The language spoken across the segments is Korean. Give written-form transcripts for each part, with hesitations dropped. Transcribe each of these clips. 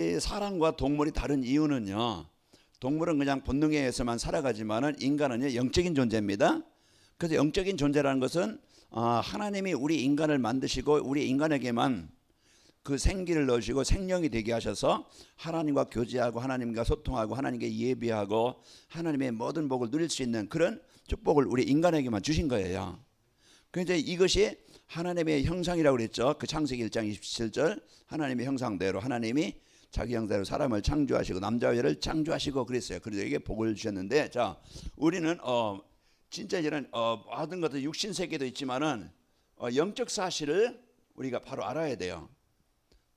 이 사람과 동물이 다른 이유는요, 동물은 그냥 본능에 의해서만 살아가지만은 인간은요 영적인 존재입니다. 그래서 영적인 존재라는 것은 하나님이 우리 인간을 만드시고 우리 인간에게만 그 생기를 넣으시고 생명이 되게 하셔서 하나님과 교제하고 하나님과 소통하고 하나님께 예비하고 하나님의 모든 복을 누릴 수 있는 그런 축복을 우리 인간에게만 주신 거예요. 그래서 이것이 하나님의 형상이라고 그랬죠. 그 창세기 1장 27절 하나님의 형상대로 하나님이 자기 형상대로 사람을 창조하시고 남자와 여자를 창조하시고 그랬어요. 그래서 이게 복을 주셨는데, 자 우리는 진짜 이런 모든 것들 육신 세계도 있지만은 영적 사실을 우리가 바로 알아야 돼요.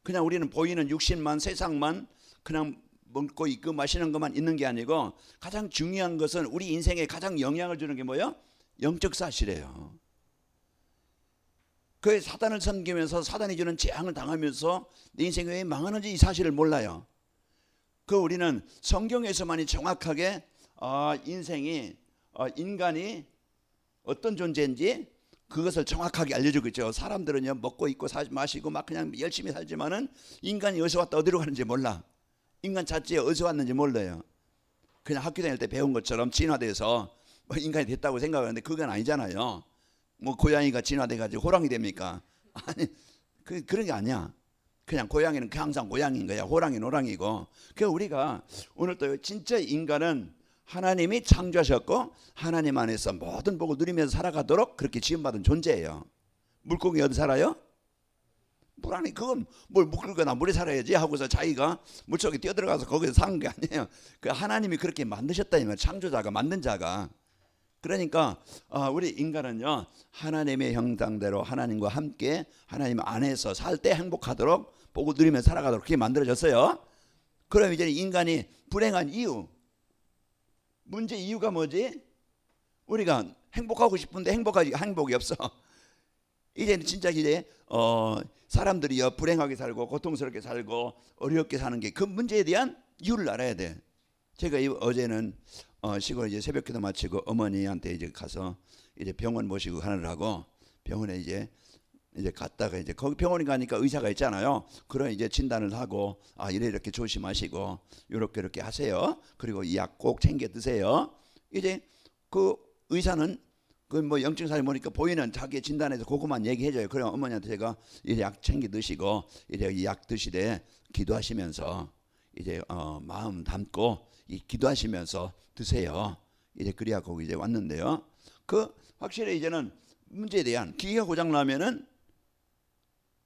그냥 우리는 보이는 육신만 세상만 그냥 먹고 입고 마시는 것만 있는 게 아니고 가장 중요한 것은 우리 인생에 가장 영향을 주는 게 뭐예요? 영적 사실이에요. 그 사단을 섬기면서 사단이 주는 재앙을 당하면서 내 인생이 왜 망하는지 이 사실을 몰라요. 그 우리는 성경에서만이 정확하게 인생이 인간이 어떤 존재인지 그것을 정확하게 알려주고 있죠. 사람들은요 먹고 입고 마시고 막 그냥 열심히 살지만은 인간이 어디서 왔다 어디로 가는지 몰라. 인간 자체에 어디서 왔는지 몰라요. 그냥 학교 다닐 때 배운 것처럼 진화돼서 뭐 인간이 됐다고 생각하는데 그건 아니잖아요. 뭐 고양이가 진화돼가지고 호랑이 됩니까? 아니 그런 게 아니야. 그냥 고양이는 항상 고양이인 거야. 호랑이는 호랑이고. 그러니까 우리가 오늘 또 진짜 인간은 하나님이 창조하셨고 하나님 안에서 모든 복을 누리면서 살아가도록 그렇게 지음받은 존재예요. 물고기 어디 살아요? 물 안에. 그건 뭘 물거나 물에 살아야지 하고서 자기가 물속에 뛰어들어가서 거기서 사는 게 아니에요. 그 하나님이 그렇게 만드셨다니만, 창조자가 만든 자가. 그러니까 우리 인간은요 하나님의 형상대로 하나님과 함께 하나님 안에서 살 때 행복하도록 복을 누리면서 살아가도록 그렇게 만들어졌어요. 그럼 이제 인간이 불행한 이유, 문제 이유가 뭐지? 우리가 행복하고 싶은데 행복이 없어. 이제는 진짜 이제 사람들이요 불행하게 살고 고통스럽게 살고 어렵게 사는 게 그 문제에 대한 이유를 알아야 돼. 제가 어제는 시골 이제 새벽기도 마치고 어머니한테 이제 가서 이제 병원 모시고 가느라고 병원에 이제 갔다가 이제 거기 병원에 가니까 의사가 있잖아요. 그런 이제 진단을 하고 이렇게 조심하시고 이렇게 하세요. 그리고 이 약 꼭 챙겨 드세요. 이제 그 의사는 그 뭐 영증 사진 보니까 보이는 자기 진단에서 그것만 얘기해줘요. 그럼 어머니한테 제가 이제 약 챙겨 드시고 이제 이 약 드시되 기도하시면서 이제 마음 담고 이 기도하시면서 드세요. 이제 그래야 거기 이제 왔는데요. 그 확실히 이제는 문제에 대한 기계가 고장 나면은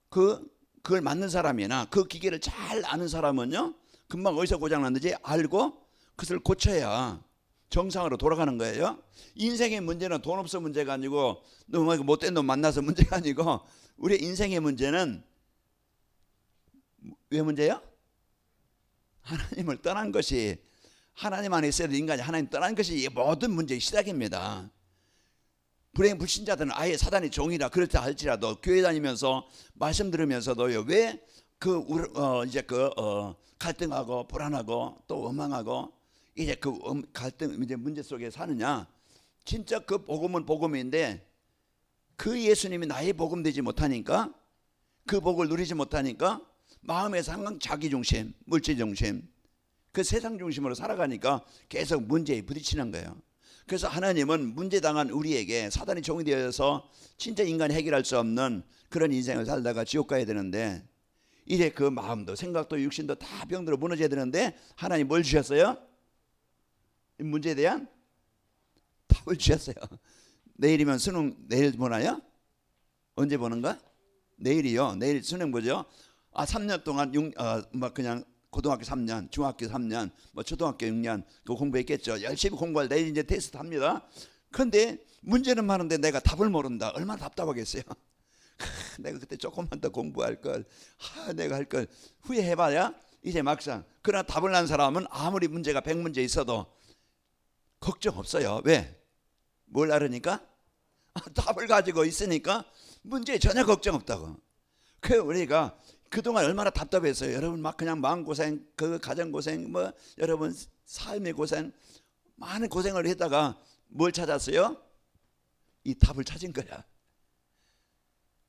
그걸 맞는 사람이나 그 기계를 잘 아는 사람은요 금방 어디서 고장 났는지 알고 그것을 고쳐야 정상으로 돌아가는 거예요. 인생의 문제는 돈 없어 문제가 아니고 너무 못된 놈 만나서 문제가 아니고 우리 인생의 문제는 왜 문제예요? 하나님을 떠난 것이, 하나님 안에 있어야 될 인간이 하나님 떠난 것이 모든 문제의 시작입니다. 불행 불신자들은 아예 사단의 종이라 그렇다 할지라도 교회 다니면서 말씀 들으면서도요 왜 갈등하고 불안하고 또 원망하고 이제 그 갈등 이제 문제 속에 사느냐? 진짜 그 복음은 복음인데 그 예수님이 나의 복음 되지 못하니까, 그 복을 누리지 못하니까 마음에서 항상 자기 중심, 물질 중심, 그 세상 중심으로 살아가니까 계속 문제에 부딪히는 거예요. 그래서 하나님은 문제당한 우리에게 사단이 종이 되어서 진짜 인간이 해결할 수 없는 그런 인생을 살다가 지옥 가야 되는데 이제 그 마음도 생각도 육신도 다 병들어 무너져야 되는데 하나님 뭘 주셨어요? 이 문제에 대한 답을 주셨어요. 내일이면 수능 내일 보나요? 언제 보는가? 내일이요. 내일 수능 보죠. 3년 동안 그냥 고등학교 3년, 중학교 3년, 뭐 초등학교 6년 그 공부했겠죠. 열심히 공부할 내일 이제 테스트 합니다. 그런데 문제는 많은데 내가 답을 모른다. 얼마나 답답하겠어요. 내가 그때 조금만 더 공부할 걸, 내가 할 걸 후회해봐야 이제 막상. 그러나 답을 난 사람은 아무리 문제가 100문제 있어도 걱정 없어요. 왜? 뭘 알으니까? 답을 가지고 있으니까 문제에 전혀 걱정 없다고. 그 우리가 그동안 얼마나 답답했어요. 여러분 막 그냥 마음고생, 그 가정고생, 뭐 여러분 삶의 고생, 많은 고생을 했다가 뭘 찾았어요? 이 답을 찾은 거야.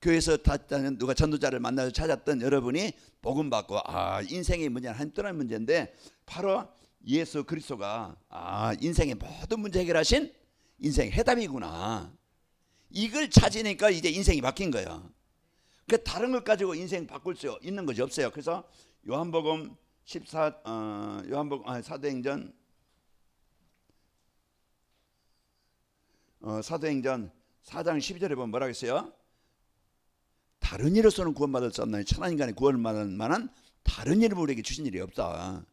교회에서 탔다는 누가 전도자를 만나서 찾았던 여러분이 복음 받고 인생의 문제는 하나님 떠난 문제인데 바로 예수 그리스도가 인생의 모든 문제 해결하신 인생 해답이구나. 이걸 찾으니까 이제 인생이 바뀐 거예요. 그 다른 것 가지고 인생 바꿀 수 있는 것이 없어요. 그래서 요한복음 14 사도행전 사도행전 4장 12절에 보면 뭐라고 했어요? 다른 일로서는 구원받을 수 없나니 천하인간의 구원을 받을 만한 다른 일을 우리에게 주신 일이 없다.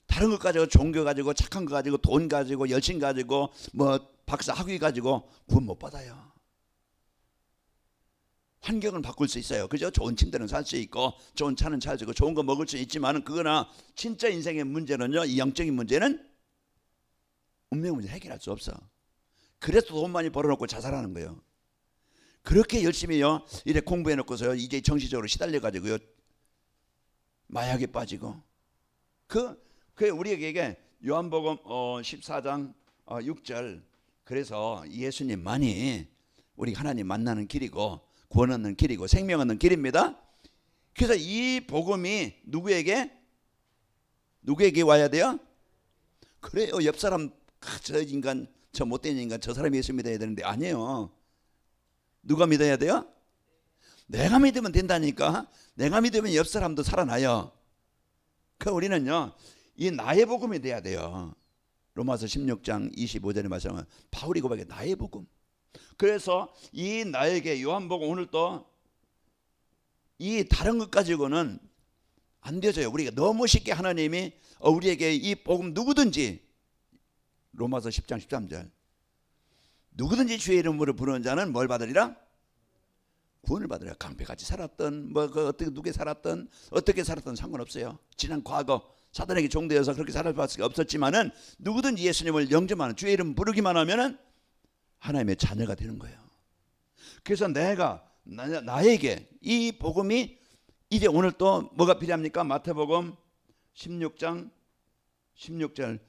다른 것 가지고 종교 가지고 착한 거 가지고 돈 가지고 열심 가지고 뭐 박사 학위 가지고 구원 못 받아요. 환경은 바꿀 수 있어요. 그죠? 좋은 침대는 살 수 있고 좋은 차는 살 수 있고 좋은 거 먹을 수 있지만 그거나 진짜 인생의 문제는요, 이 영적인 문제는 운명 문제 해결할 수 없어. 그래서 돈 많이 벌어놓고 자살하는 거예요. 그렇게 열심히요 이래 공부해놓고서요 이제 정신적으로 시달려가지고요 마약에 빠지고 그 우리에게 요한복음 14장 6절 그래서 예수님만이 우리 하나님 만나는 길이고 구원 얻는 길이고 생명 얻는 길입니다. 그래서 이 복음이 누구에게 와야 돼요? 그래요. 옆 사람 저 인간 저 못된 인간 저 사람이 예수 믿어야 되는데 아니에요. 누가 믿어야 돼요? 내가 믿으면 된다니까. 내가 믿으면 옆 사람도 살아나요. 그 우리는요 이 나의 복음이 돼야 돼요. 로마서 16장 25절에 말씀하면 바울이 고백해 나의 복음. 그래서 이 나에게 요한복음 오늘 또 이 다른 것 가지고는 안 되져요. 우리가 너무 쉽게 하나님이 우리에게 이 복음 누구든지 로마서 10장 13절 누구든지 주의 이름으로 부르는 자는 뭘 받으리라? 구원을 받으리라. 강배같이 살았던 어떻게 살았던 상관없어요. 지난 과거 사단에게 종되어서 그렇게 살아갈 수가 없었지만은 누구든지 예수님을 영접하는 주의 이름 부르기만 하면은 하나님의 자녀가 되는 거예요. 그래서 나에게 이 복음이 이제 오늘 또 뭐가 필요합니까? 마태복음 16장 16절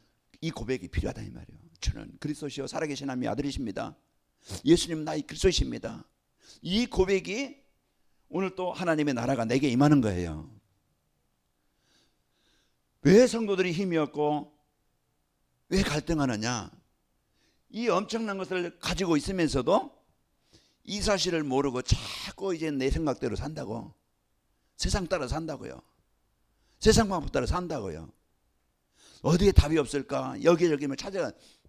이 고백이 필요하다 이 말이에요. 주는 그리스도시요 살아계신 하나님의 아들이십니다. 예수님 나의 그리스도이십니다. 이 고백이 오늘 또 하나님의 나라가 내게 임하는 거예요. 왜 성도들이 힘이 없고 왜 갈등하느냐? 이 엄청난 것을 가지고 있으면서도 이 사실을 모르고 자꾸 이제 내 생각대로 산다고. 세상 따라 산다고요. 세상 방법 따라 산다고요. 어디에 답이 없을까? 여기저기면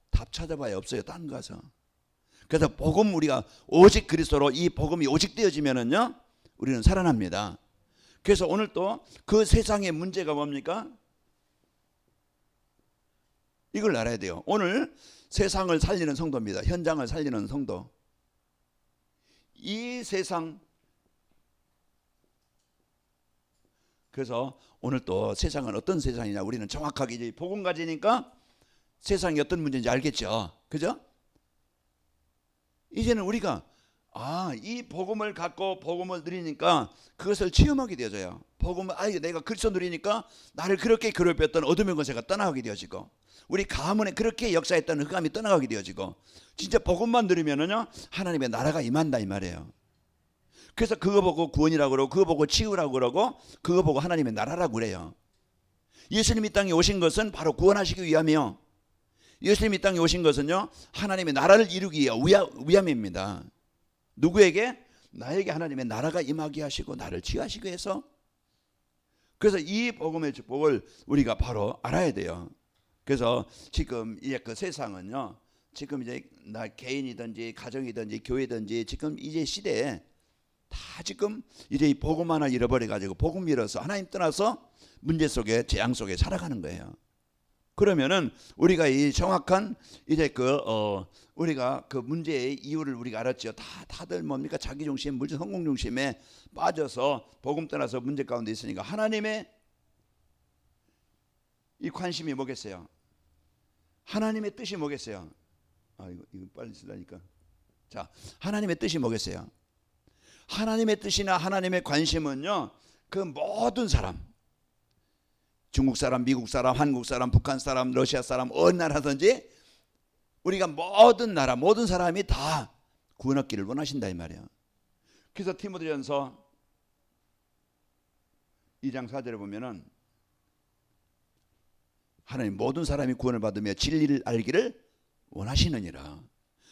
답 찾아봐야 없어요. 딴 가서. 그래서 복음 우리가 오직 그리스도로 이 복음이 오직 되어지면은요 우리는 살아납니다. 그래서 오늘 또 그 세상의 문제가 뭡니까? 이걸 알아야 돼요. 오늘 세상을 살리는 성도입니다. 현장을 살리는 성도. 이 세상 그래서 오늘 또 세상은 어떤 세상이냐 우리는 정확하게 이제 복음 가지니까 세상이 어떤 문제인지 알겠죠. 그죠? 이제는 우리가 이 복음을 갖고 복음을 누리니까 그것을 체험하게 되어져요. 복음을 내가 그리스도 누리니까 나를 그렇게 괴롭혔던 어둠의 권세가 떠나가게 되어지고 우리 가문에 그렇게 역사했던 흑암이 떠나가게 되어지고 진짜 복음만 누리면은요 하나님의 나라가 임한다 이 말이에요. 그래서 그거 보고 구원이라고 그러고 그거 보고 치유라고 그러고 그거 보고 하나님의 나라라고 그래요. 예수님이 땅에 오신 것은 바로 구원하시기 위함이요. 예수님이 땅에 오신 것은요 하나님의 나라를 이루기 위함입니다. 누구에게? 나에게 하나님의 나라가 임하게 하시고 나를 치유하시기 위해서. 그래서 이 복음의 축복을 우리가 바로 알아야 돼요. 그래서 지금 이제 그 세상은요 지금 이제 나 개인이든지 가정이든지 교회든지 지금 이제 시대에 다 지금 이제 이 복음 하나 잃어버려 가지고 복음 잃어서 하나님 떠나서 문제 속에 재앙 속에 살아가는 거예요. 그러면은 우리가 이 정확한 이제 우리가 그 문제의 이유를 우리가 알았죠. 다들 뭡니까? 자기 중심, 물질 성공 중심에 빠져서 복음 떠나서 문제 가운데 있으니까 하나님의 이 관심이 뭐겠어요? 하나님의 뜻이 뭐겠어요? 이거 빨리 쓰려니까. 자, 하나님의 뜻이 뭐겠어요? 하나님의 뜻이나 하나님의 관심은요, 그 모든 사람, 중국 사람, 미국 사람, 한국 사람, 북한 사람, 러시아 사람, 어느 나라든지 우리가 모든 나라, 모든 사람이 다 구원 얻기를 원하신다 이 말이에요. 그래서 디모데전서 2장 4절에 보면은 하나님 모든 사람이 구원을 받으며 진리를 알기를 원하시느니라.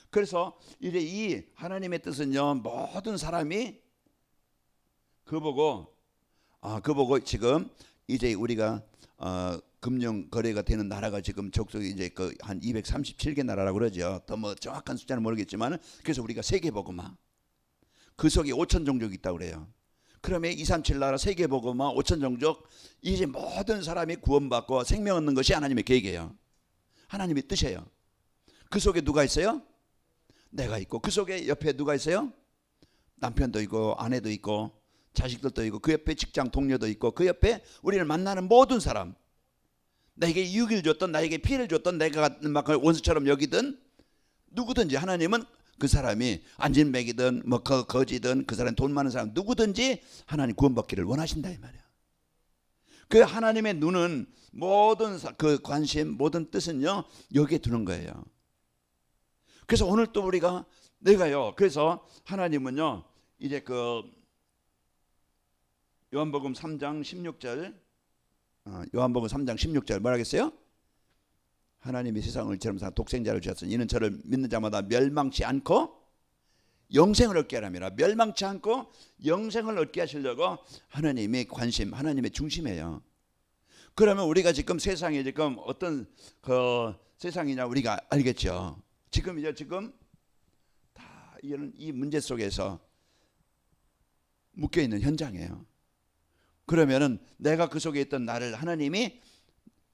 그래서 이제 이 하나님의 뜻은요, 모든 사람이 그 보고 지금 이제 우리가 금융 거래가 되는 나라가 지금 족속이 이제 그 한 237개 나라라고 그러죠. 더 뭐 정확한 숫자는 모르겠지만, 그래서 우리가 세계복음화, 그 속에 5천 종족이 있다고 그래요. 그러면 237 나라 세계복음화 5천 종족, 이제 모든 사람이 구원받고 생명 얻는 것이 하나님의 계획이에요. 하나님의 뜻이에요. 그 속에 누가 있어요? 내가 있고, 그 속에 옆에 누가 있어요? 남편도 있고 아내도 있고 자식들도 있고, 그 옆에 직장 동료도 있고, 그 옆에 우리를 만나는 모든 사람, 나에게 유익을 줬던, 나에게 피해를 줬던, 내가 막 원수처럼 여기든 누구든지 하나님은 그 사람이 안진뱅이든 뭐 거지든 그 사람 돈 많은 사람 누구든지 하나님 구원받기를 원하신다 이 말이야. 그 하나님의 눈은 모든 그 관심, 모든 뜻은요 여기에 두는 거예요. 그래서 오늘 또 우리가 내가요, 그래서 하나님은요 이제 그 요한복음 3장 16절, 요한복음 3장 16절 뭐라 하겠어요? 하나님이 세상을 이처럼 독생자를 주셨으니 이는 저를 믿는 자마다 멸망치 않고 영생을 얻게 하라미라. 멸망치 않고 영생을 얻게 하시려고 하나님의 관심, 하나님의 중심이에요. 그러면 우리가 지금 세상에 지금 어떤 그 세상이냐 우리가 알겠죠. 지금 다 이런 이 문제 속에서 묶여 있는 현장이에요. 그러면은 내가 그 속에 있던 나를 하나님이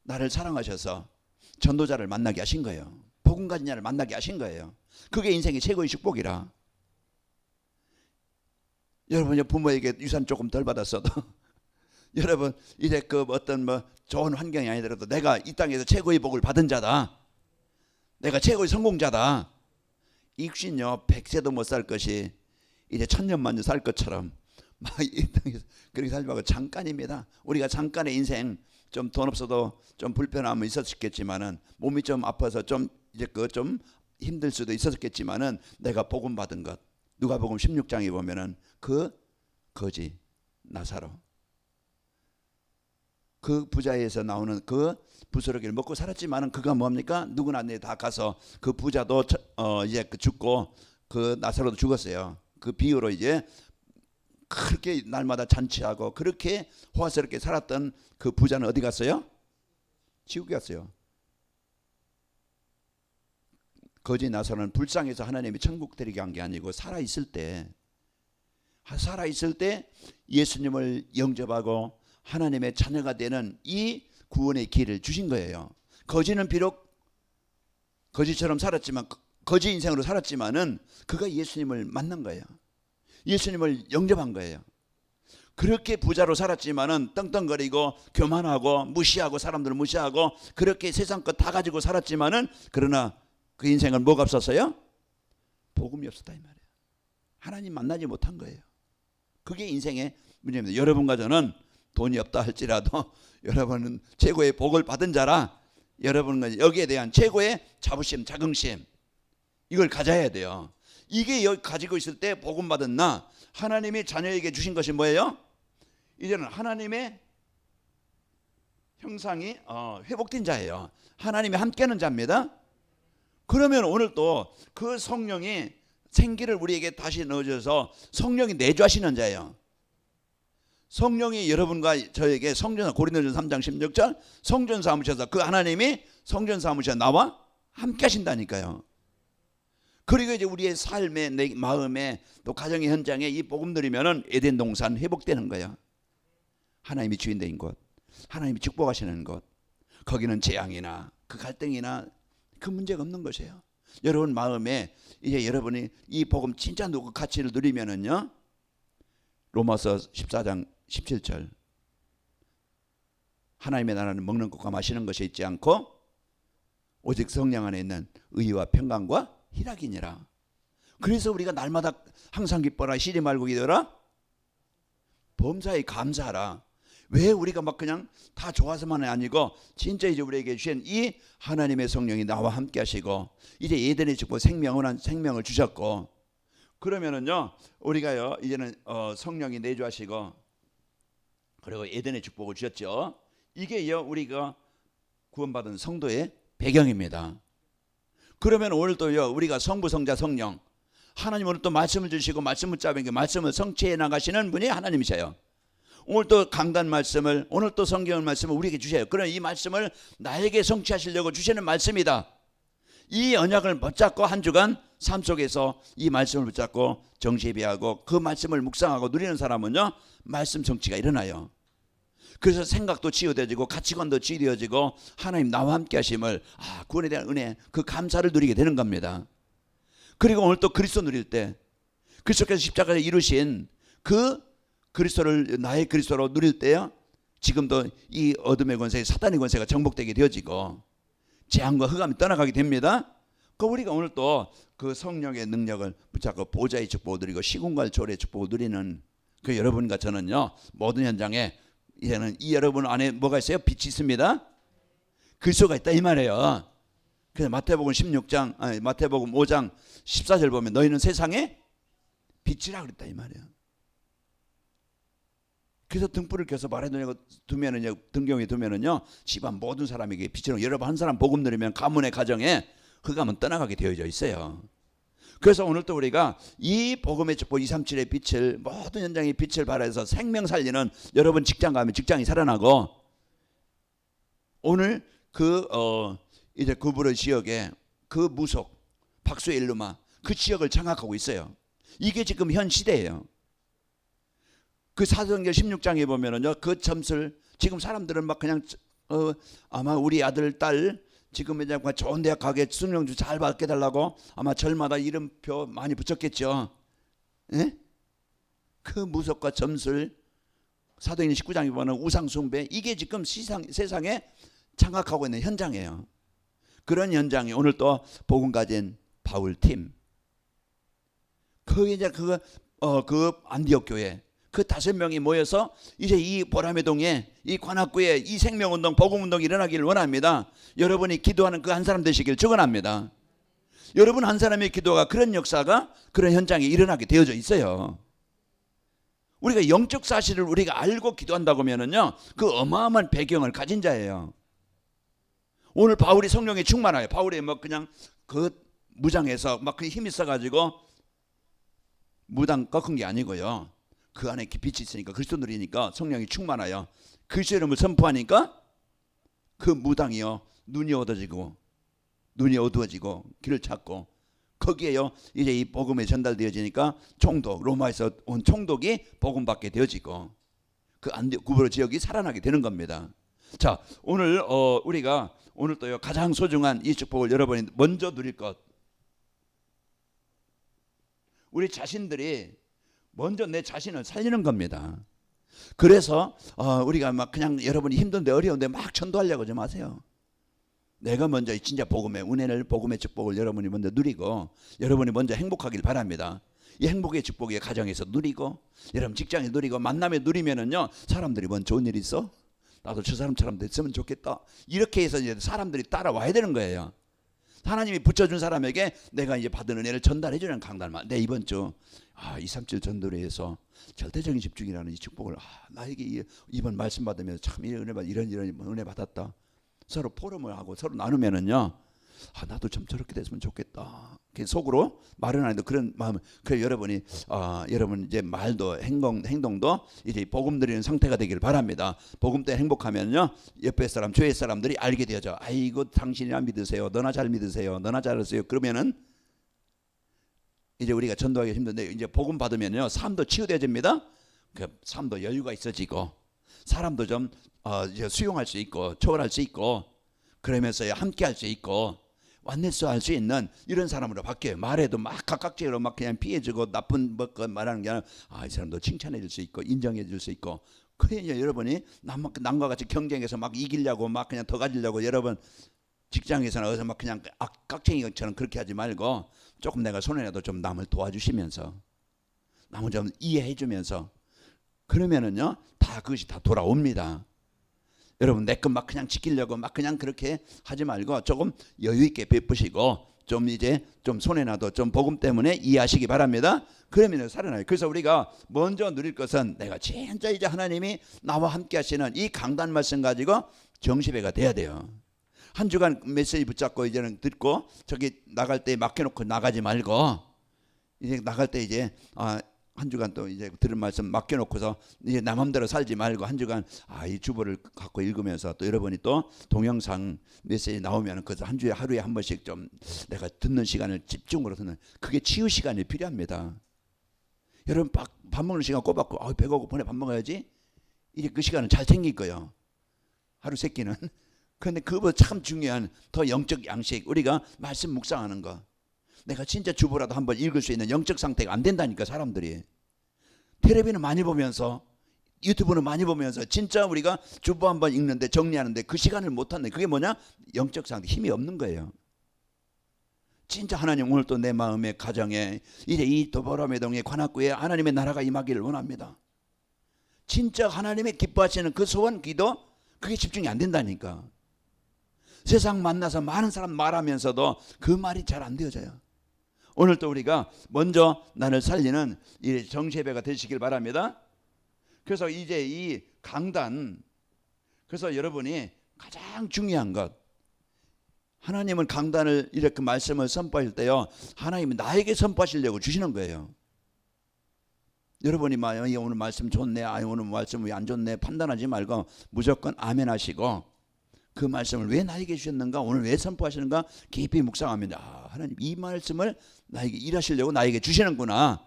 나를 사랑하셔서 전도자를 만나게 하신 거예요. 복음 가진 자를 만나게 하신 거예요. 그게 인생의 최고의 축복이라. 여러분 부모에게 유산 조금 덜 받았어도 여러분 이제 그 어떤 뭐 좋은 환경이 아니더라도 내가 이 땅에서 최고의 복을 받은 자다, 내가 최고의 성공자다, 육신요 100세도 못 살 것이 이제 천년만년 살 것처럼 막 이 땅에서 그렇게 살지 말고 잠깐입니다. 우리가 잠깐의 인생, 좀 돈 없어도 좀 불편함은 있었겠지만은, 몸이 좀 아파서 좀 이제 그 좀 힘들 수도 있었겠지만은, 내가 복음 받은 것, 누가복음 16장에 보면은 그 거지 나사로, 그 부자에서 나오는 그 부스러기를 먹고 살았지만은 그가 뭡니까? 누구나 내 다 가서 그 부자도 이제 그 죽고 그 나사로도 죽었어요. 그 비유로 이제 그렇게 날마다 잔치하고 그렇게 호화스럽게 살았던 그 부자는 어디 갔어요? 지옥에 갔어요. 거지 나사로는 불쌍해서 하나님이 천국 데리게 한 게 아니고 살아있을 때 예수님을 영접하고 하나님의 자녀가 되는 이 구원의 기회를 주신 거예요. 거지는 비록 거지처럼 살았지만, 거지 인생으로 살았지만은 그가 예수님을 만난 거예요. 예수님을 영접한 거예요. 그렇게 부자로 살았지만은 떵떵거리고 교만하고 무시하고 사람들을 무시하고 그렇게 세상 것 다 가지고 살았지만은, 그러나 그 인생은 뭐가 없었어요? 복음이 없었다 이 말이에요. 하나님 만나지 못한 거예요. 그게 인생의 문제입니다. 여러분과 저는 돈이 없다 할지라도 여러분은 최고의 복을 받은 자라, 여러분은 여기에 대한 최고의 자부심, 자긍심, 이걸 가져야 돼요. 이게 가지고 있을 때 복음 받은 나, 하나님이 자녀에게 주신 것이 뭐예요? 이제는 하나님의 형상이 회복된 자예요. 하나님이 함께하는 자입니다. 그러면 오늘 또 그 성령이 생기를 우리에게 다시 넣어줘서 성령이 내주하시는 자예요. 성령이 여러분과 저에게 성전, 고린도전서 3장 16절 성전 삼으셔서, 그 하나님이 성전 삼으셔서 나와 함께 하신다니까요. 그리고 이제 우리의 삶에, 내 마음에, 또 가정의 현장에 이 복음 들이면은 에덴 동산 회복되는 거예요. 하나님이 주인된 곳, 하나님이 축복하시는 곳, 거기는 재앙이나 그 갈등이나 그 문제가 없는 것이에요. 여러분 마음에 이제 여러분이 이 복음 진짜 누구 가치를 누리면은요, 로마서 14장 17절, 하나님의 나라는 먹는 것과 마시는 것이 있지 않고 오직 성령 안에 있는 의와 평강과 희락이니라. 그래서 우리가 날마다 항상 기뻐라, 쉬지 말고 기도하라, 범사에 감사하라. 왜 우리가 막 그냥 다 좋아서만이 아니고 진짜 이제 우리에게 주신 이 하나님의 성령이 나와 함께 하시고 이제 에덴의 축복 생명을 주셨고, 그러면은요 우리가요 이제는 성령이 내주하시고 그리고 에덴의 축복을 주셨죠. 이게요 우리가 구원받은 성도의 배경입니다. 그러면 오늘 또요 우리가 성부 성자 성령 하나님 오늘 또 말씀을 주시고 말씀을 짜면 말씀을 성취해 나가시는 분이 하나님이세요. 오늘 또 강단 말씀을 오늘 또 성경 말씀을 우리에게 주셔요. 그럼 이 말씀을 나에게 성취하시려고 주시는 말씀이다. 이 언약을 붙잡고 한 주간 삶 속에서 이 말씀을 붙잡고 정시비하고 그 말씀을 묵상하고 누리는 사람은요 말씀 성취가 일어나요. 그래서 생각도 치유되어지고 가치관도 치유되어지고 하나님 나와 함께 하심을 구원에 대한 은혜 그 감사를 누리게 되는 겁니다. 그리고 오늘 또 그리스도 누릴 때 그리스도께서 십자가에 이루신 그 그리스도를 나의 그리스도로 누릴 때요 지금도 이 어둠의 권세 사단의 권세가 정복되게 되어지고 재앙과 흑암이 떠나가게 됩니다. 그 우리가 오늘 또 그 성령의 능력을 붙잡고 보좌의 축복을 누리고 시공간 초월의 축복을 누리는 그 여러분과 저는요 모든 현장에 이제는 이 여러분 안에 뭐가 있어요? 빛이 있습니다. 그리스도가 있다 이 말이에요. 그래서 마태복음 5장 14절 보면 너희는 세상에 빛이라 그랬다 이 말이에요. 그래서 등불을 켜서 발에 두면은요 등경에 두면은요 집안 모든 사람에게 빛으로 여러분 한 사람 복음 누리면 가문의 가정에 흑암은 떠나가게 되어져 있어요. 그래서 오늘 또 우리가 이 복음의 축복 237의 빛을 모든 현장의 빛을 발해서 생명 살리는 여러분 직장 가면 직장이 살아나고 오늘 이제 구부러 지역에 그 무속 박수의 일루마 그 지역을 장악하고 있어요. 이게 지금 현 시대예요. 그 사도행전 16장에 보면은요 그 점수를 지금 사람들은 막 그냥 아마 우리 아들 딸 지금 이제 좋은 대학 가게 수능주 잘 받게 달라고 아마 절마다 이름표 많이 붙였겠죠. 예? 그 무속과 점술 사도행전 19장에 보면 우상 숭배 이게 지금 세상에 장악하고 있는 현장이에요. 그런 현장이 오늘 또 복음 가진 바울 팀 그 이제 그 안디옥 교회 그 5명이 모여서 이제 이 보라매 동에 이 관악구에 이 생명운동 복음운동이 일어나기를 원합니다. 여러분이 기도하는 그 한 사람 되시길 축원합니다. 여러분 한 사람의 기도가 그런 역사가 그런 현장에 일어나게 되어져 있어요. 우리가 영적 사실을 우리가 알고 기도한다고 하면은요 그 어마어마한 배경을 가진 자예요. 오늘 바울이 성령에 충만해요. 바울이 뭐 그냥 그 무장해서 막 그 힘이 있어가지고 무당 꺾은 게 아니고요. 그 안에 빛이 있으니까 그리스도 누리니까 성령이 충만하여 그리스도 이름을 선포하니까 그 무당이요 눈이 어두워지고 길을 찾고 거기에요 이제 이 복음이 전달되어지니까 총독 로마에서 온 총독이 복음 받게 되어지고 그 구부러 지역이 살아나게 되는 겁니다. 자 오늘 우리가 오늘 또요 가장 소중한 이 축복을 여러분이 먼저 누릴 것 우리 자신들이 먼저 내 자신을 살리는 겁니다. 그래서 우리가 막 그냥 여러분이 힘든데 어려운데 막 전도하려고 하지 마세요. 내가 먼저 진짜 복음의 은혜를 복음의 축복을 여러분이 먼저 누리고 여러분이 먼저 행복하길 바랍니다. 이 행복의 축복의 가정에서 누리고 여러분 직장에 누리고 만남에 누리면은요 사람들이 뭔 좋은 일 있어? 나도 저 사람처럼 됐으면 좋겠다. 이렇게 해서 이제 사람들이 따라와야 되는 거예요. 하나님이 붙여준 사람에게 내가 이제 받은 은혜를 전달해주는 강단만. 내 이번 주 237 전도회에서 절대적인 집중이라는 이 축복을 나에게 이번 말씀 받으면서 참 이런 은혜 받았다. 서로 포럼을 하고 서로 나누면은요 나도 좀 저렇게 됐으면 좋겠다. 속으로 말은 안 해도 그런 마음. 그래 여러분이 여러분 이제 말도 행동도 이제 복음 드리는 상태가 되길 바랍니다. 복음 때 행복하면요 옆에 사람 주위의 사람들이 알게 되어져. 아이고 당신이나 믿으세요. 너나 잘 믿으세요. 너나 잘하세요. 그러면은 이제 우리가 전도하기 힘든데 이제 복음 받으면요 삶도 치유되어집니다. 그 삶도 여유가 있어지고 사람도 좀 이제 수용할 수 있고 초월할 수 있고 그러면서 함께 할 수 있고 완네스 할 수 있는 이런 사람으로 바뀌어요. 말해도 막 각각적으로 막 그냥 피해주고 나쁜 것 말하는 게 아니라 이 사람도 칭찬해 줄 수 있고 인정해 줄 수 있고 그래 이제 여러분이 남과 같이 경쟁해서 막 이기려고 막 그냥 더 가지려고 여러분 직장에서나 어디서 막 그냥 깍쟁이처럼 그렇게 하지 말고 조금 내가 손해라도 좀 남을 도와주시면서 남을 좀 이해해 주면서 그러면은요 다 그것이 다 돌아옵니다. 여러분 내 것 막 그냥 지키려고 막 그냥 그렇게 하지 말고 조금 여유 있게 베푸시고 좀 이제 좀 손해나도 좀 복음 때문에 이해하시기 바랍니다. 그러면 살아나요. 그래서 우리가 먼저 누릴 것은 내가 진짜 이제 하나님이 나와 함께 하시는 이 강단 말씀 가지고 정시배가 돼야 돼요. 한 주간 메시지 붙잡고 이제는 듣고 저기 나갈 때 맡겨놓고 나가지 말고, 이제 나갈 때 이제 한 주간 또 이제 들은 말씀 맡겨놓고서 이제 나 맘대로 살지 말고 한 주간 이 주보를 갖고 읽으면서 또 여러분이 또 동영상 메시지 나오면 그래서 한 주에 하루에 한 번씩 좀 내가 듣는 시간을 집중으로 듣는, 그게 치유 시간이 필요합니다. 여러분 밥 먹는 시간 꼬박고 배가 고프네 밥 먹어야지, 이제 그 시간은 잘 챙길 거예요. 하루 세 끼는. 그런데 그보다 참 중요한 더 영적 양식, 우리가 말씀 묵상하는 거. 내가 진짜 주보라도 한번 읽을 수 있는 영적 상태가 안 된다니까. 사람들이 텔레비는 많이 보면서 유튜브는 많이 보면서 진짜 우리가 주보 한번 읽는데 정리하는데 그 시간을 못 하네. 그게 뭐냐? 영적 상태, 힘이 없는 거예요. 진짜 하나님 오늘 또 내 마음에 가정에 이제 이 도보라매 동의 관악구에 하나님의 나라가 임하기를 원합니다. 진짜 하나님의 기뻐하시는 그 소원 기도, 그게 집중이 안 된다니까. 세상 만나서 많은 사람 말하면서도 그 말이 잘 안 되어져요. 오늘 또 우리가 먼저 나를 살리는 이 정시예배가 되시길 바랍니다. 그래서 이제 이 강단, 그래서 여러분이 가장 중요한 것, 하나님은 강단을 이렇게 말씀을 선포할 때요, 하나님이 나에게 선포하시려고 주시는 거예요. 여러분이 오늘 말씀 좋네, 오늘 말씀 왜 안 좋네 판단하지 말고 무조건 아멘 하시고, 그 말씀을 왜 나에게 주셨는가, 오늘 왜 선포하시는가 깊이 묵상하면 하나님 이 말씀을 나에게 일하시려고 나에게 주시는구나.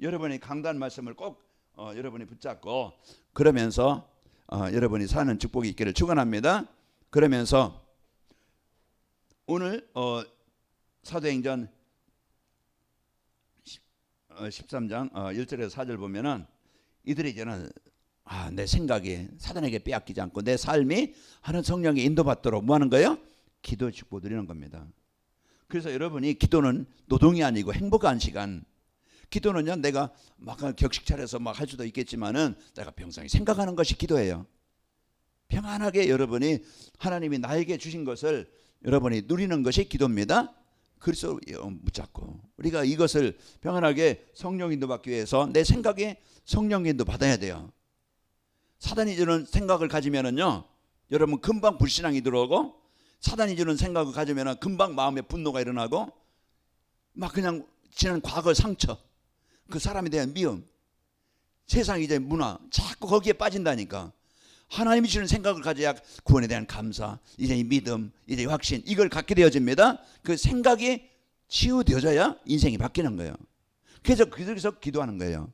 여러분이 강단 말씀을 꼭 여러분이 붙잡고 그러면서 여러분이 사는 축복이 있기를 축원합니다. 그러면서 오늘 사도행전 13장 1절에서 4절 보면은 이들이 이제는 내 생각이 사단에게 빼앗기지 않고 내 삶이 하나님 성령에 인도받도록 뭐 하는 거예요? 기도 축복 누리는 겁니다. 그래서 여러분이 기도는 노동이 아니고 행복한 시간. 기도는요, 내가 막 격식 차려서 막 할 수도 있겠지만은 내가 평소에 생각하는 것이 기도예요. 평안하게 여러분이 하나님이 나에게 주신 것을 여러분이 누리는 것이 기도입니다. 그래서 붙잡고 우리가 이것을 평안하게 성령 인도 받기 위해서 내 생각에 성령 인도 받아야 돼요. 사단이 주는 생각을 가지면은요, 여러분 금방 불신앙이 들어오고, 사단이 주는 생각을 가지면은 금방 마음에 분노가 일어나고, 막 그냥 지난 과거 상처, 그 사람에 대한 미움, 세상 이제 문화 자꾸 거기에 빠진다니까. 하나님이 주는 생각을 가져야 구원에 대한 감사, 이제 이 믿음, 이제 이 확신, 이걸 갖게 되어집니다. 그 생각이 치유되어져야 인생이 바뀌는 거예요. 그래서 그래서 기도하는 거예요.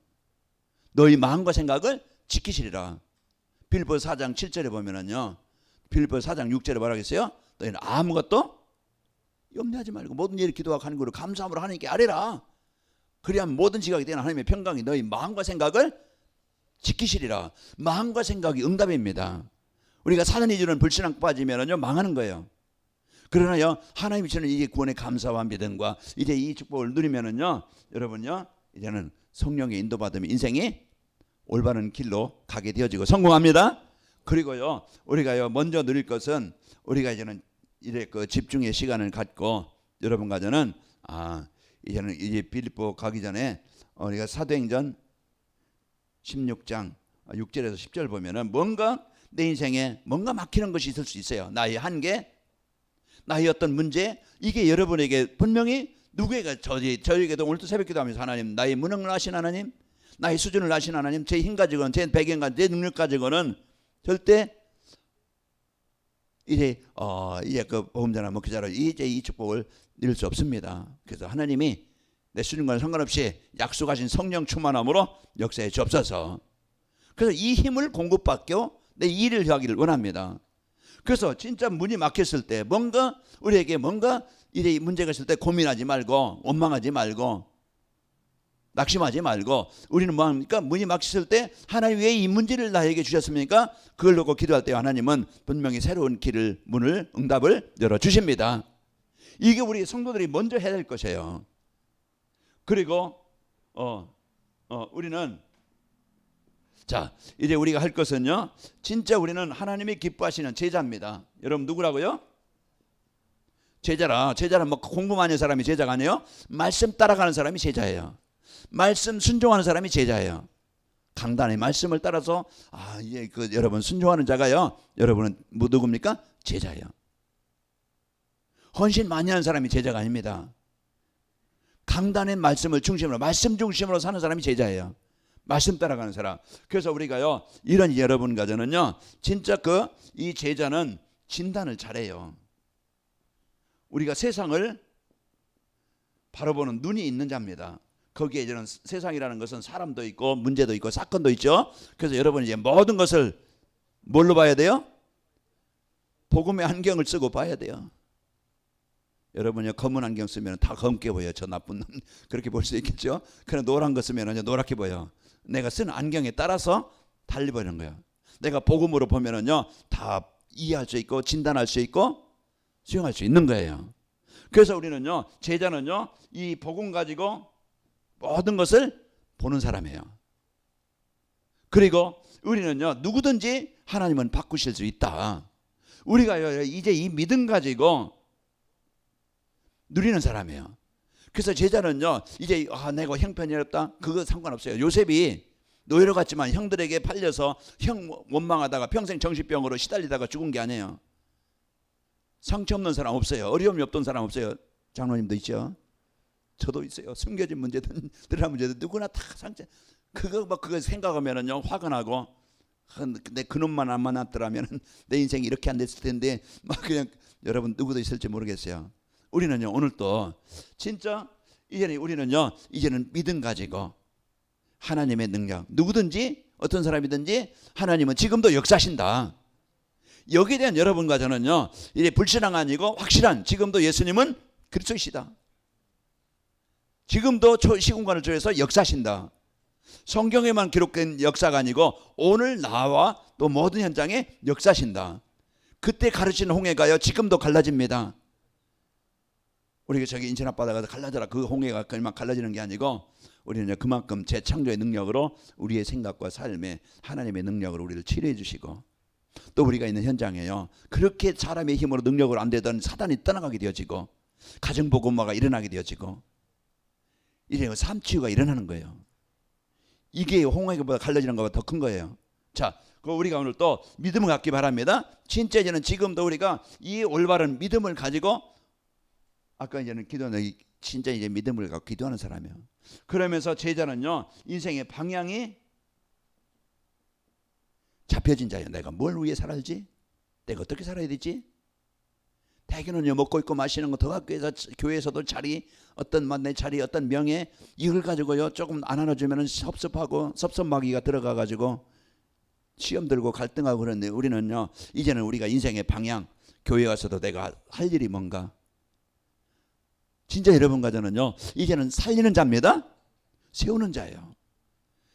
너희 마음과 생각을 지키시리라. 빌립보서 4장 7절에 보면은요, 빌립보서 4장 6절에 뭐라고 했어요? 너희는 아무것도 염려하지 말고 모든 일을 기도하고 하는 거로 감사함으로 하나님께 아뢰라. 그래야 모든 지각이 되는 하나님의 평강이 너희 마음과 생각을 지키시리라. 마음과 생각이 응답입니다. 우리가 사단이 주는 불신앙 빠지면은요, 망하는 거예요. 그러나요, 하나님이 주는 이 구원의 감사와 믿음과 이제 이 축복을 누리면은요, 여러분요, 이제는 성령의 인도받으면 인생이 올바른 길로 가게 되어지고 성공합니다. 그리고요, 우리가요 먼저 누릴 것은 우리가 이제는 이제 그 집중의 시간을 갖고 여러분 가져는 이제는 이제 빌립보 가기 전에 우리가 사도행전 16장 6절에서 10절 보면은 뭔가 내 인생에 뭔가 막히는 것이 있을 수 있어요. 나의 한계, 나의 어떤 문제, 이게 여러분에게 분명히 누구에게 저에게도 오늘도 새벽기도하면서 하나님 나의 무능을 아신 하나님, 나의 수준을 아신 하나님, 제 힘 가지고는 제 배경 제 능력 가지고는 절대 이제 그 보험자나 목회자로 이제 이 축복을 이룰 수 없습니다. 그래서 하나님이 내 수준과는 상관없이 약속하신 성령 충만함으로 역사에 주옵소서. 그래서 이 힘을 공급받고 내 일을 하기를 원합니다. 그래서 진짜 문이 막혔을 때 뭔가 우리에게 뭔가 이제 문제가 있을 때 고민하지 말고 원망하지 말고 낙심하지 말고 우리는 뭐합니까? 문이 막혔을 때 하나님 왜 이 문제를 나에게 주셨습니까? 그걸 놓고 기도할 때 하나님은 분명히 새로운 길을, 문을, 응답을 열어주십니다. 이게 우리 성도들이 먼저 해야 될 것이에요. 그리고 우리는 자 이제 우리가 할 것은요, 진짜 우리는 하나님이 기뻐하시는 제자입니다. 여러분 누구라고요? 제자는 뭐 공부 많이 하는 사람이 제자가 아니에요. 말씀 따라가는 사람이 제자예요. 말씀 순종하는 사람이 제자예요. 강단의 말씀을 따라서 여러분 순종하는 자가요. 여러분은 뭐 누굽니까? 제자예요. 헌신 많이 하는 사람이 제자가 아닙니다. 강단의 말씀을 중심으로, 말씀 중심으로 사는 사람이 제자예요. 말씀 따라가는 사람. 그래서 우리가요, 이런 여러분 가정은요, 진짜 이 제자는 진단을 잘해요. 우리가 세상을 바라보는 눈이 있는 자입니다. 거기에 이제는 세상이라는 것은 사람도 있고 문제도 있고 사건도 있죠. 그래서 여러분이 이제 모든 것을 뭘로 봐야 돼요? 복음의 안경을 쓰고 봐야 돼요. 여러분이 검은 안경 쓰면 다 검게 보여요. 저 나쁜 놈. 그렇게 볼 수 있겠죠. 그냥 노란 거 쓰면 이제 노랗게 보여. 내가 쓴 안경에 따라서 달리 보이는 거예요. 내가 복음으로 보면은요, 다 이해할 수 있고 진단할 수 있고 수용할 수 있는 거예요. 그래서 우리는요, 제자는요, 이 복음 가지고 모든 것을 보는 사람이에요. 그리고 우리는요, 누구든지 하나님은 바꾸실 수 있다. 우리가 이제 이 믿음 가지고 누리는 사람이에요. 그래서 제자는요, 이제 내가 형편이 어렵다, 그거 상관없어요. 요셉이 노예로 갔지만 형들에게 팔려서 형 원망하다가 평생 정신병으로 시달리다가 죽은 게 아니에요. 상처 없는 사람 없어요. 어려움이 없던 사람 없어요. 장로님도 있죠. 저도 있어요. 숨겨진 문제든 드러난 문제든 누구나 다 상처. 그거 생각하면은요, 화가 나고, 내 그놈만 안 만났더라면 내 인생이 이렇게 안 됐을 텐데, 막 그냥 여러분 누구도 있을지 모르겠어요. 우리는요, 오늘 또 진짜 이제는 믿음 가지고 하나님의 능력, 누구든지 어떤 사람이든지 하나님은 지금도 역사하신다. 여기에 대한 여러분과 저는요, 이제 불신앙 아니고 확실한, 지금도 예수님은 그리스도이시다. 지금도 시공간을 초래해서 역사하신다. 성경에만 기록된 역사가 아니고 오늘 나와 또 모든 현장에 역사하신다. 그때 가르치는 홍해가요, 지금도 갈라집니다. 우리가 저기 인천 앞바다가 갈라져라, 그 홍해가 그만 갈라지는 게 아니고, 우리는 그만큼 재창조의 능력으로 우리의 생각과 삶에 하나님의 능력으로 우리를 치료해 주시고, 또 우리가 있는 현장에요, 그렇게 사람의 힘으로 능력으로 안 되던 사단이 떠나가게 되어지고, 가정복음화가 일어나게 되어지고, 이제 삶치유가 일어나는 거예요. 이게 홍해보다 갈라지는 것보다 더 큰 거예요. 자, 우리가 오늘 또 믿음을 갖기 바랍니다. 진짜 이제는 지금도 우리가 이 올바른 믿음을 가지고, 아까 이제는 기도는 진짜 이제 믿음을 갖고 기도하는 사람이에요. 그러면서 제자는요, 인생의 방향이 잡혀진 자예요. 내가 뭘 위해 살아야지? 내가 어떻게 살아야 되지? 대개는요, 먹고 있고 마시는 거, 더 학교에서 교회에서도 자리, 내 자리, 어떤 명예, 이걸 가지고요, 조금 안 안아주면 섭섭하고 섭섭마귀가 들어가가지고 시험 들고 갈등하고 그러는데, 우리는요, 이제는 우리가 인생의 방향, 교회 와서도 내가 할 일이 뭔가, 진짜 여러분과 저는요, 이제는 살리는 자입니다. 세우는 자예요.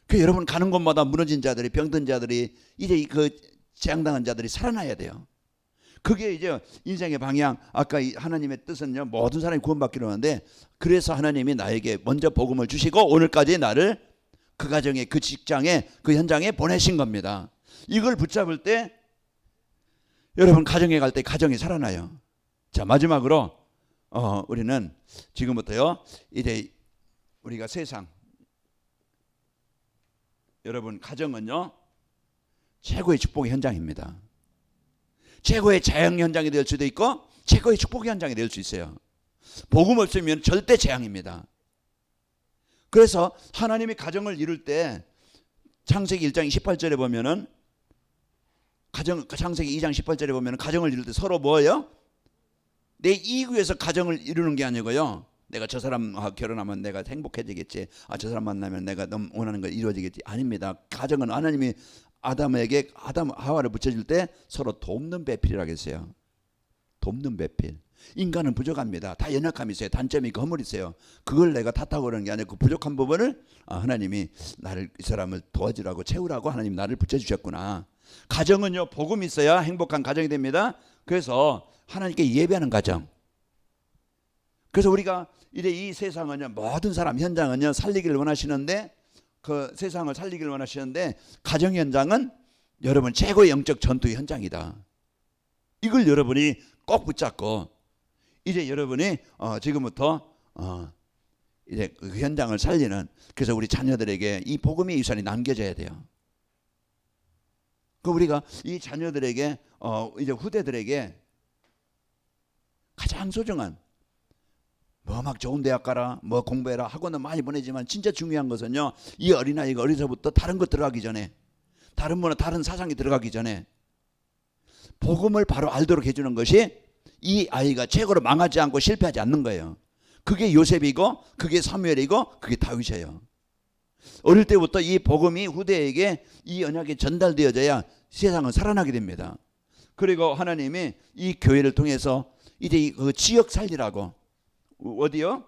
그 여러분 가는 곳마다 무너진 자들이, 병든 자들이, 이제 그 재앙당한 자들이 살아나야 돼요. 그게 이제 인생의 방향. 아까 하나님의 뜻은요, 모든 사람이 구원받기로 하는데, 그래서 하나님이 나에게 먼저 복음을 주시고 오늘까지 나를 그 가정에, 그 직장에, 그 현장에 보내신 겁니다. 이걸 붙잡을 때 여러분 가정에 갈 때 가정이 살아나요. 자, 마지막으로 우리는 지금부터요, 이제 우리가 세상, 여러분 가정은요, 최고의 축복의 현장입니다. 최고의 재앙 현장이 될 수도 있고 최고의 축복의 현장이 될 수 있어요. 복음 없으면 절대 재앙입니다. 그래서 하나님이 가정을 이룰 때 창세기 1장 18절에 보면은, 창세기 2장 18절에 보면은 가정을 이룰 때 서로 뭐예요? 내 이익 위해서 가정을 이루는 게 아니고요, 내가 저 사람 결혼하면 내가 행복해지겠지, 저 사람 만나면 내가 너무 원하는 거 이루어지겠지. 아닙니다. 가정은 하나님이 아담 하와를 붙여줄 때 서로 돕는 배필이라고 했어요. 돕는 배필. 인간은 부족합니다. 다 연약함이 있어요. 단점이 있고 허물이 있어요. 그걸 내가 탓하고 그러는 게 아니고, 그 부족한 부분을 하나님이 나를, 이 사람을 도와주라고, 채우라고 하나님 나를 붙여주셨구나. 가정은요, 복음이 있어야 행복한 가정이 됩니다. 그래서 하나님께 예배하는 가정. 그래서 우리가 이제 이 세상은요, 모든 사람, 현장은요, 살리기를 원하시는데, 그 세상을 살리기를 원하시는데, 가정 현장은 여러분 최고의 영적 전투의 현장이다. 이걸 여러분이 꼭 붙잡고, 이제 여러분이 지금부터 이제 그 현장을 살리는, 그래서 우리 자녀들에게 이 복음의 유산이 남겨져야 돼요. 그 우리가 이 자녀들에게 이제 후대들에게 가장 소중한, 뭐 막 좋은 대학 가라, 뭐 공부해라, 학원은 많이 보내지만 진짜 중요한 것은요, 이 어린아이가 어려서부터 다른 것 들어가기 전에, 다른 문화, 다른 사상이 들어가기 전에 복음을 바로 알도록 해주는 것이 이 아이가 최고로 망하지 않고 실패하지 않는 거예요. 그게 요셉이고, 그게 사무엘이고, 그게 다윗이에요. 어릴 때부터 이 복음이 후대에게 이 언약이 전달되어져야 세상은 살아나게 됩니다. 그리고 하나님이 이 교회를 통해서 이제 그 지역 살리라고, 어디요?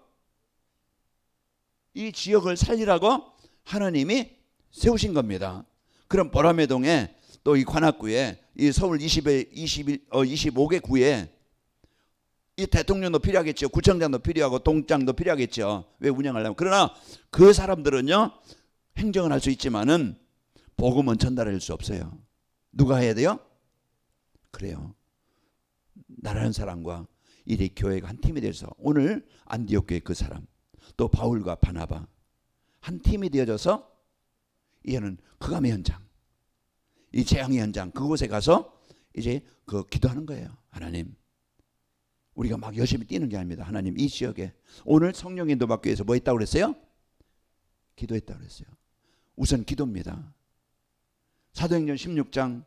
이 지역을 살리라고 하나님이 세우신 겁니다. 그럼 보라매동에 또 이 관악구에 이 서울 25개 구에 이 대통령도 필요하겠죠. 구청장도 필요하고 동장도 필요하겠죠. 왜 운영하려면. 그러나 그 사람들은요, 행정을 할 수 있지만은 복음은 전달할 수 없어요. 누가 해야 돼요? 그래요. 나라는 사람과 이제 교회가 한 팀이 돼서, 오늘 안디옥 교회 그 사람, 또 바울과 바나바 한 팀이 되어져서 이제는 극암의 현장, 이 재앙의 현장, 그곳에 가서 이제 그 기도하는 거예요. 하나님, 우리가 막 열심히 뛰는 게 아닙니다. 하나님, 이 지역에 오늘 성령 인도 받기 위해서 뭐 했다고 그랬어요? 기도했다고 그랬어요. 우선 기도입니다. 사도행전 16장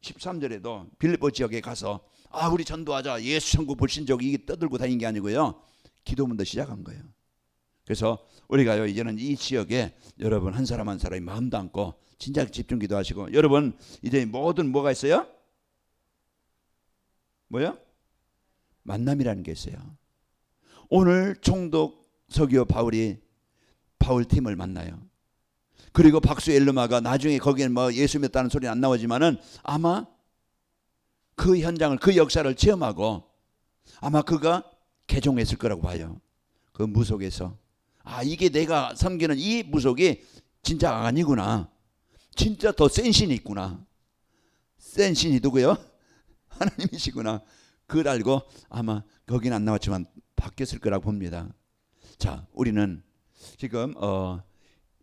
13절에도 빌립보 지역에 가서 우리 전도하자, 예수 천국 불신족이 이게 떠들고 다닌 게 아니고요, 기도문도 시작한 거예요. 그래서 우리가요, 이제는 이 지역에 여러분 한 사람 한 사람이 마음 담고 진짜 집중 기도하시고, 여러분 이제 뭐든 뭐가 있어요? 뭐요? 만남이라는 게 있어요. 오늘 총독 서기호 바울이 바울 팀을 만나요. 그리고 박수 엘르마가 나중에 거기엔 뭐 예수 믿다는 소리는 안 나오지만은 아마 그 현장을, 그 역사를 체험하고 아마 그가 개종했을 거라고 봐요. 그 무속에서 이게 내가 섬기는 이 무속이 진짜 아니구나, 진짜 더 센 신이 있구나, 센 신이 누구요? 하나님이시구나, 그걸 알고 아마 거기는 안 나왔지만 바뀌었을 거라고 봅니다. 자, 우리는 지금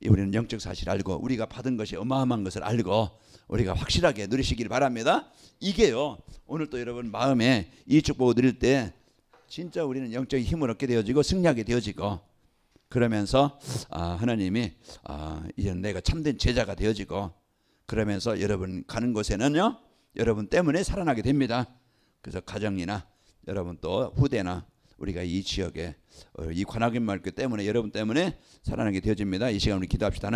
우리는 영적 사실을 알고 우리가 받은 것이 어마어마한 것을 알고 우리가 확실하게 누리시길 바랍니다. 이게요, 오늘 또 여러분 마음에 이 축복을 누릴 때 진짜 우리는 영적인 힘을 얻게 되어지고 승리하게 되어지고, 그러면서 하나님이 이제는 내가 참된 제자가 되어지고, 그러면서 여러분 가는 곳에는요, 여러분 때문에 살아나게 됩니다. 그래서 가정이나 여러분 또 후대나 우리가 이 지역에 이 관악인 말교 때문에, 여러분 때문에 살아나게 되어집니다. 이 시간 우리 기도합시다.